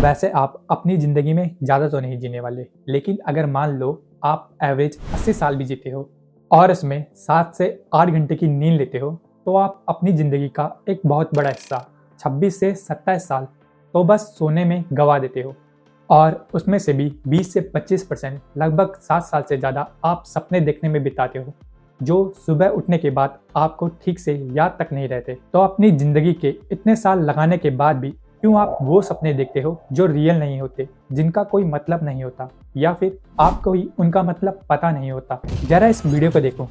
वैसे आप अपनी ज़िंदगी में ज़्यादा तो नहीं जीने वाले, लेकिन अगर मान लो आप एवरेज 80 साल भी जीते हो और इसमें 7 से 8 घंटे की नींद लेते हो, तो आप अपनी ज़िंदगी का एक बहुत बड़ा हिस्सा 26 से 27 साल तो बस सोने में गंवा देते हो। और उसमें से भी 20 से 25% लगभग 7 साल से ज़्यादा आप सपने देखने में बिताते हो, जो सुबह उठने के बाद आपको ठीक से याद तक नहीं रहते। तो अपनी ज़िंदगी के इतने साल लगाने के बाद भी क्यों आप वो सपने देखते हो जो रियल नहीं होते, जिनका कोई मतलब नहीं होता, या फिर आपको ही उनका मतलब पता नहीं होता। जरा इस वीडियो को देखो।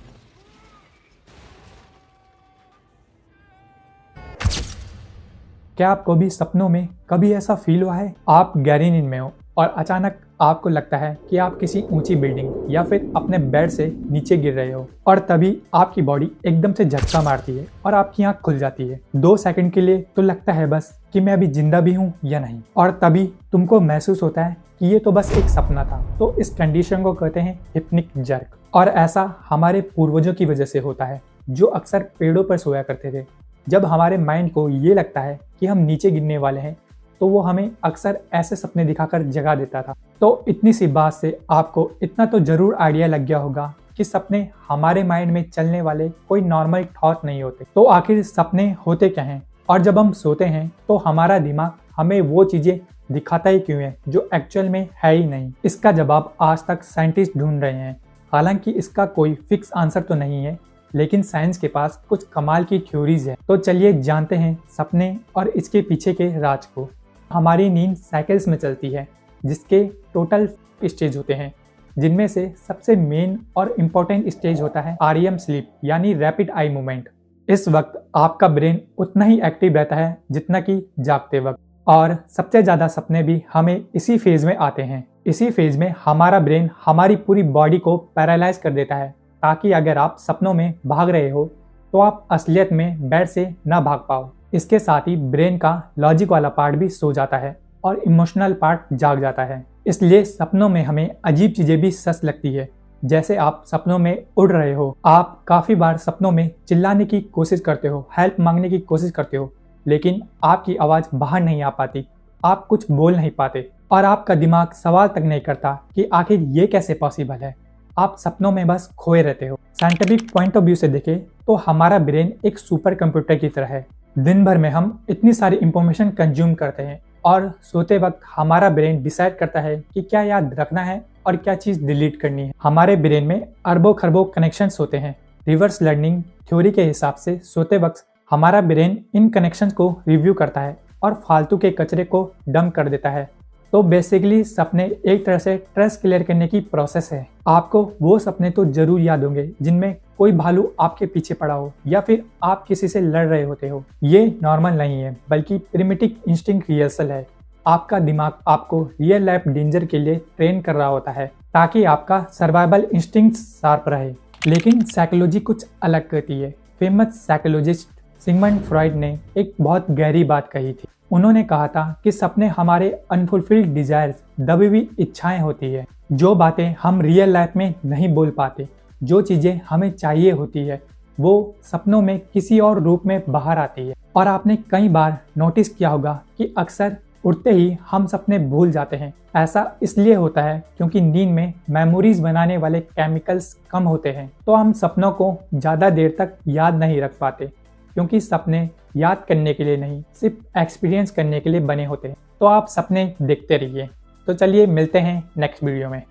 क्या आपको भी सपनों में कभी ऐसा फील हुआ है? आप गहरी नींद में हो और अचानक आपको लगता है कि आप किसी ऊंची बिल्डिंग या फिर अपने बेड से नीचे गिर रहे हो, और तभी आपकी बॉडी एकदम से झटका मारती है और आपकी आंख खुल जाती है। 2 सेकंड के लिए तो लगता है बस कि मैं अभी जिंदा भी हूँ या नहीं, और तभी तुमको महसूस होता है कि ये तो बस एक सपना था। तो इस कंडीशन को कहते हैं हिप्निक जर्क, और ऐसा हमारे पूर्वजों की वजह से होता है, जो अक्सर पेड़ों पर सोया करते थे। जब हमारे माइंड को ये लगता है कि हम नीचे गिरने वाले हैं, तो वो हमें अक्सर ऐसे सपने दिखाकर जगा देता था। तो इतनी सी बात से आपको इतना तो जरूर आइडिया लग गया होगा कि सपने हमारे माइंड में चलने वाले कोई नॉर्मल थॉट नहीं होते। तो आखिर सपने होते क्या हैं, और जब हम सोते हैं तो हमारा दिमाग हमें वो चीजें दिखाता ही क्यों है जो एक्चुअल में है ही नहीं? इसका जवाब आज तक साइंटिस्ट ढूंढ रहे हैं। हालांकि इसका कोई फिक्स आंसर तो नहीं है, लेकिन साइंस के पास कुछ कमाल की थ्योरीज है। तो चलिए जानते हैं सपने और इसके पीछे के राज को। हमारी नींद साइकिल्स में चलती है, जिसके टोटल स्टेज होते हैं, जिनमें से सबसे मेन और इम्पोर्टेंट स्टेज होता है REM स्लीप, यानी रैपिड आई मूवमेंट। इस वक्त आपका ब्रेन उतना ही एक्टिव रहता है जितना कि जागते वक्त, और सबसे ज़्यादा सपने भी हमें इसी फेज में आते हैं। इसी फेज में हमारा ब्रेन हमारी पूरी बॉडी को पैरालाइज कर देता है, ताकि अगर आप सपनों में भाग रहे हो तो आप असलियत में बेड से ना भाग पाओ। इसके साथ ही ब्रेन का लॉजिक वाला पार्ट भी सो जाता है और इमोशनल पार्ट जाग जाता है। इसलिए सपनों में हमें अजीब चीजें भी सच लगती है। जैसे आप सपनों में उड़ रहे हो, आप काफी बार सपनों में चिल्लाने की कोशिश करते हो, हेल्प मांगने की कोशिश करते हो, लेकिन आपकी आवाज बाहर नहीं आ पाती, आप कुछ बोल नहीं पाते, और आपका दिमाग सवाल तक नहीं करता कि आखिर ये कैसे पॉसिबल है। आप सपनों में बस खोए रहते हो। साइंटिफिक पॉइंट ऑफ व्यू से देखें तो हमारा ब्रेन एक सुपर कंप्यूटर की तरह है। दिन भर में हम इतनी सारी इंफॉर्मेशन कंज्यूम करते हैं, और सोते वक्त हमारा ब्रेन डिसाइड करता है कि क्या याद रखना है और क्या चीज़ डिलीट करनी है। हमारे ब्रेन में अरबों खरबों कनेक्शंस होते हैं। रिवर्स लर्निंग थ्योरी के हिसाब से सोते वक्त हमारा ब्रेन इन कनेक्शंस को रिव्यू करता है और फालतू के कचरे को डंप कर देता है। तो बेसिकली सपने एक तरह से स्ट्रेस क्लियर करने की प्रोसेस है। आपको वो सपने तो जरूर याद होंगे जिनमें कोई भालू आपके पीछे पड़ा हो, या फिर आप किसी से लड़ रहे होते हो। ये नॉर्मल नहीं है, बल्कि प्रिमिटिव इंस्टिंक्ट रिहर्सल है। आपका दिमाग आपको रियल लाइफ डेंजर के लिए ट्रेन कर रहा होता है, ताकि आपका सर्वाइवल इंस्टिंक्ट शार्प रहे। लेकिन साइकोलॉजी कुछ अलग कहती है। फेमस साइकोलॉजिस्ट सिगमंड फ्रॉइड ने एक बहुत गहरी बात कही थी। उन्होंने कहा था कि सपने हमारे अनफुलफिल्ड डिजायर्स, दबी हुई इच्छाएं होती है, जो बातें हम रियल लाइफ में नहीं बोल पाते, जो चीजें हमें चाहिए होती है, वो सपनों में किसी और रूप में बाहर आती है। और आपने कई बार नोटिस किया होगा कि अक्सर उठते ही हम सपने भूल जाते हैं। ऐसा इसलिए होता है क्योंकि नींद में मेमोरीज बनाने वाले केमिकल्स कम होते हैं। तो हम सपनों को ज्यादा देर तक याद नहीं रख पाते, क्योंकि सपने याद करने के लिए नहीं, सिर्फ एक्सपीरियंस करने के लिए बने होते हैं। तो आप सपने देखते रहिए। तो चलिए मिलते हैं नेक्स्ट वीडियो में।